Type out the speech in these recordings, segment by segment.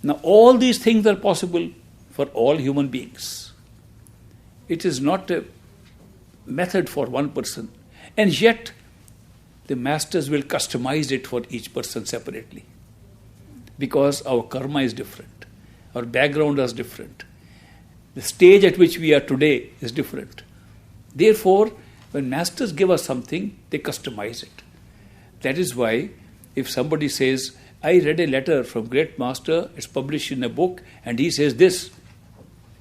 Now all these things are possible for all human beings. It is not a method for one person. And yet, the masters will customize it for each person separately. Because our karma is different. Our background is different. The stage at which we are today is different. Therefore, when masters give us something, they customize it. That is why, if somebody says, I read a letter from great master, it's published in a book, and he says this,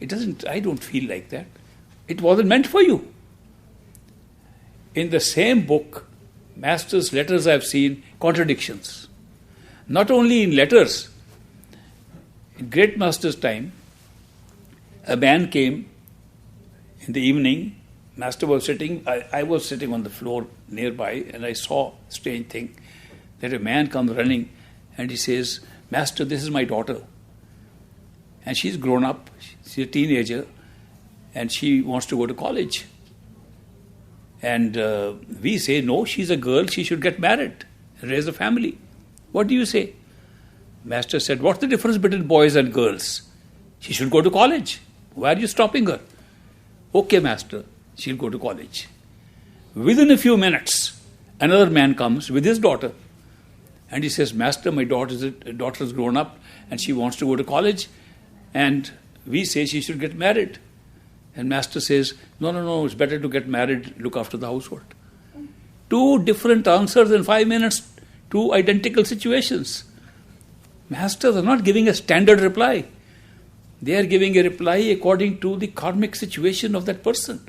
I don't feel like that. It wasn't meant for you. In the same book, master's letters I have seen contradictions. Not only in letters. In great master's time, a man came in the evening. Master was sitting, I was sitting on the floor nearby, and I saw a strange thing, that a man comes running and he says, Master, this is my daughter. And she's grown up, she's a teenager, and she wants to go to college. And we say, no, she's a girl, she should get married and raise a family. What do you say? Master said, what's the difference between boys and girls? She should go to college. Why are you stopping her? Okay, Master, she'll go to college. Within a few minutes, another man comes with his daughter. And he says, Master, my daughter's grown up and she wants to go to college. And we say she should get married. And Master says, no, it's better to get married, look after the household. Two different answers in 5 minutes, two identical situations. Masters are not giving a standard reply. They are giving a reply according to the karmic situation of that person,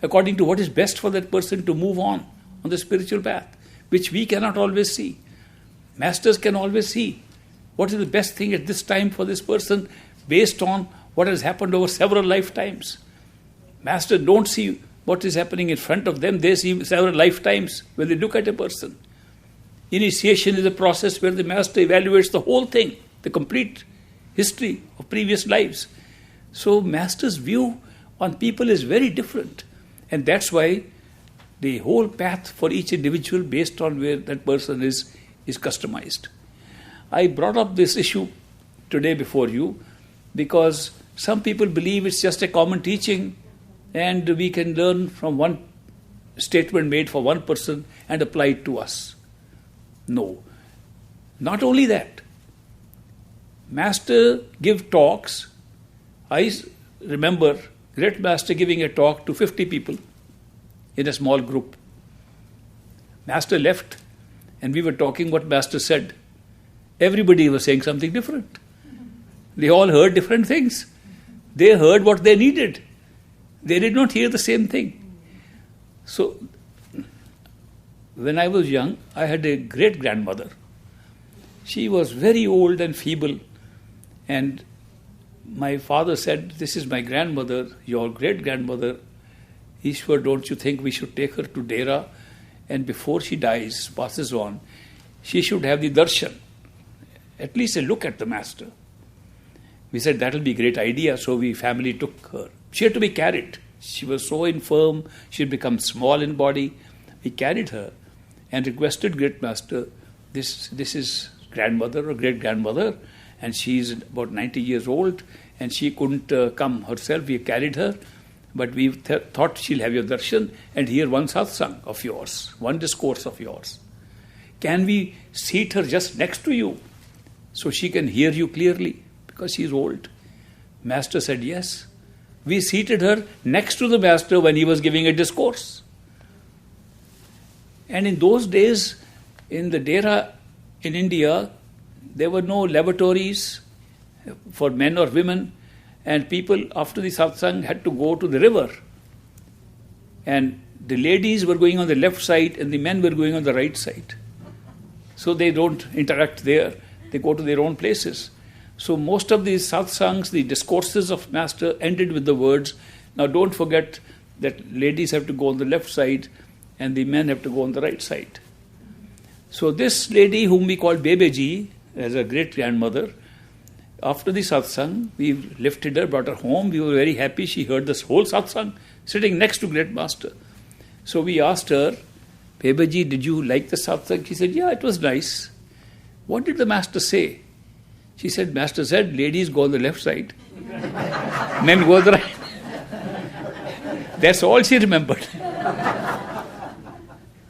according to what is best for that person to move on the spiritual path, which we cannot always see. Masters can always see what is the best thing at this time for this person based on what has happened over several lifetimes. Masters don't see what is happening in front of them, they see several lifetimes when they look at a person. Initiation is a process where the master evaluates the whole thing, the complete history of previous lives. So master's view on people is very different. And that's why the whole path for each individual based on where that person is customized. I brought up this issue today before you because some people believe it's just a common teaching and we can learn from one statement made for one person and apply it to us. No. Not only that. Master give talks. I remember great master giving a talk to 50 people in a small group. Master left and we were talking what master said. Everybody was saying something different. They all heard different things. They heard what they needed. They did not hear the same thing. So, when I was young, I had a great-grandmother. She was very old and feeble. And my father said, this is my grandmother, your great-grandmother. Ishwar, don't you think we should take her to Dera? And before she dies, passes on, she should have the darshan. At least a look at the master. We said, that will be a great idea. So we family took her. She had to be carried. She was so infirm. She had become small in body. We carried her and requested great master, this is grandmother or great-grandmother, and she is about 90 years old, and she couldn't come herself. We carried her, but we thought she'll have your darshan and hear one satsang of yours, one discourse of yours. Can we seat her just next to you so she can hear you clearly because she is old? Master said yes. We seated her next to the master when he was giving a discourse. And in those days, in the Dera in India, there were no lavatories for men or women, and people after the satsang had to go to the river. And the ladies were going on the left side and the men were going on the right side. So they don't interact there. They go to their own places. So most of these satsangs, the discourses of master ended with the words, now don't forget that ladies have to go on the left side and the men have to go on the right side. So this lady whom we call Bebeji as a great-grandmother, after the satsang, we lifted her, brought her home. We were very happy. She heard this whole satsang sitting next to great master. So we asked her, Bebeji, did you like the satsang? She said, yeah, it was nice. What did the master say? She said, Master said, ladies go on the left side, men go on the right. That's all she remembered.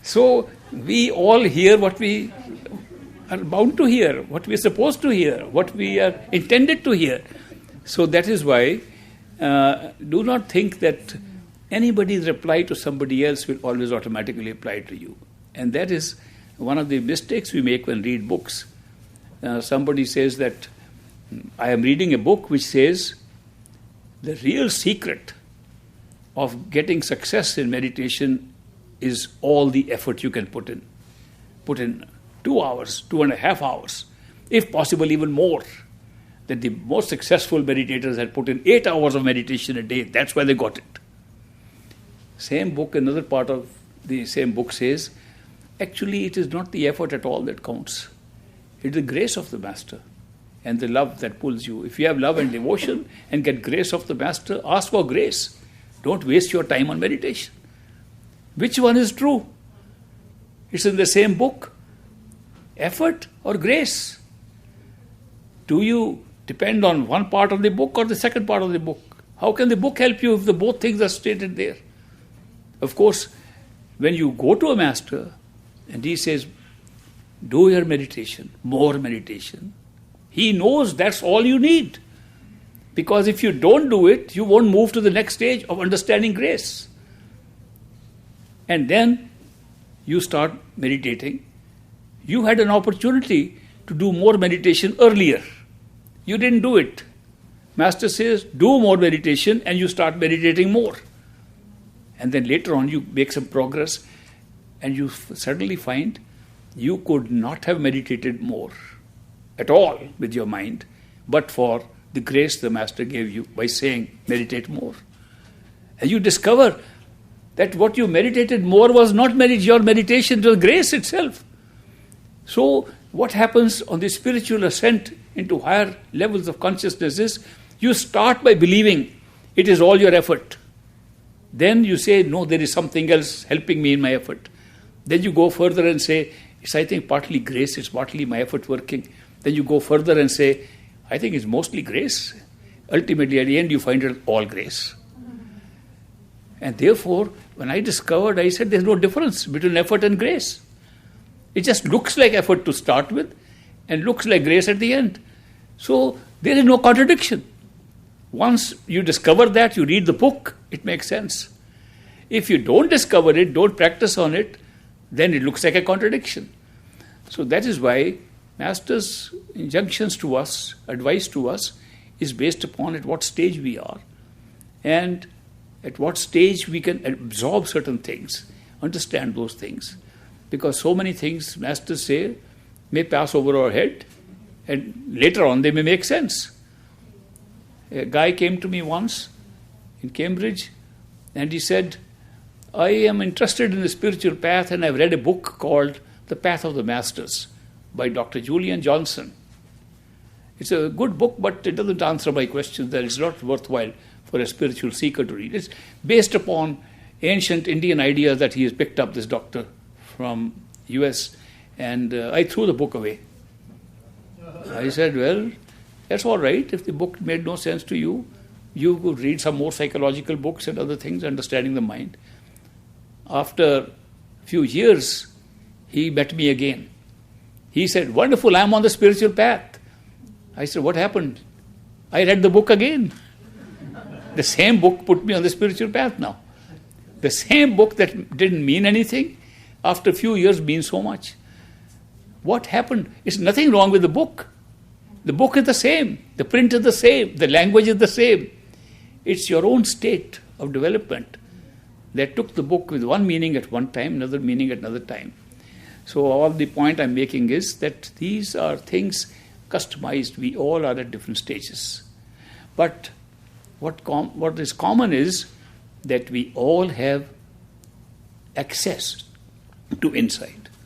So we all hear what we are bound to hear, what we are supposed to hear, what we are intended to hear. So that is why do not think that anybody's reply to somebody else will always automatically apply to you. And that is one of the mistakes we make when read books. Somebody says that I am reading a book which says the real secret of getting success in meditation is all the effort you can put in. Put in 2 hours, 2.5 hours, if possible even more. That the most successful meditators had put in 8 hours of meditation a day. That's why they got it. Same book, another part of the same book says, actually it is not the effort at all that counts. It is the grace of the Master and the love that pulls you. If you have love and devotion and get grace of the Master, ask for grace. Don't waste your time on meditation. Which one is true? It's in the same book. Effort or grace? Do you depend on one part of the book or the second part of the book? How can the book help you if the both things are stated there? Of course, when you go to a master and he says, do your meditation, more meditation, he knows that's all you need. Because if you don't do it, you won't move to the next stage of understanding grace. And then you start meditating. You had an opportunity to do more meditation earlier. You didn't do it. Master says, do more meditation, and you start meditating more. And then later on you make some progress and you suddenly find you could not have meditated more at all with your mind, but for the grace the Master gave you by saying, meditate more. And you discover that what you meditated more was not your meditation, it was grace itself. So what happens on the spiritual ascent into higher levels of consciousness is, you start by believing it is all your effort. Then you say, no, there is something else helping me in my effort. Then you go further and say, it's I think partly grace, it's partly my effort working. Then you go further and say, I think it's mostly grace. Ultimately, at the end, you find it all grace. And therefore, when I discovered, I said there's no difference between effort and grace. It just looks like effort to start with and looks like grace at the end. So there is no contradiction. Once you discover that, you read the book, it makes sense. If you don't discover it, don't practice on it, then it looks like a contradiction. So that is why Master's injunctions to us, advice to us, is based upon at what stage we are and at what stage we can absorb certain things, understand those things. Because so many things, Masters say, may pass over our head and later on they may make sense. A guy came to me once in Cambridge and he said, I am interested in the spiritual path and I've read a book called The Path of the Masters by Dr. Julian Johnson. It's a good book, but it doesn't answer my questions. That it's not worthwhile for a spiritual seeker to read. It's based upon ancient Indian ideas that he has picked up, this doctor from US, and I threw the book away. I said, well, that's all right. If the book made no sense to you, you could read some more psychological books and other things, understanding the mind. After a few years, he met me again. He said, wonderful, I'm on the spiritual path. I said, what happened? I read the book again. The same book put me on the spiritual path now. The same book that didn't mean anything, after a few years means so much. What happened? It's nothing wrong with the book. The book is the same. The print is the same. The language is the same. It's your own state of development that took the book with one meaning at one time, another meaning at another time. So all the point I'm making is that these are things customized. We all are at different stages. But what is common is that we all have access to insight.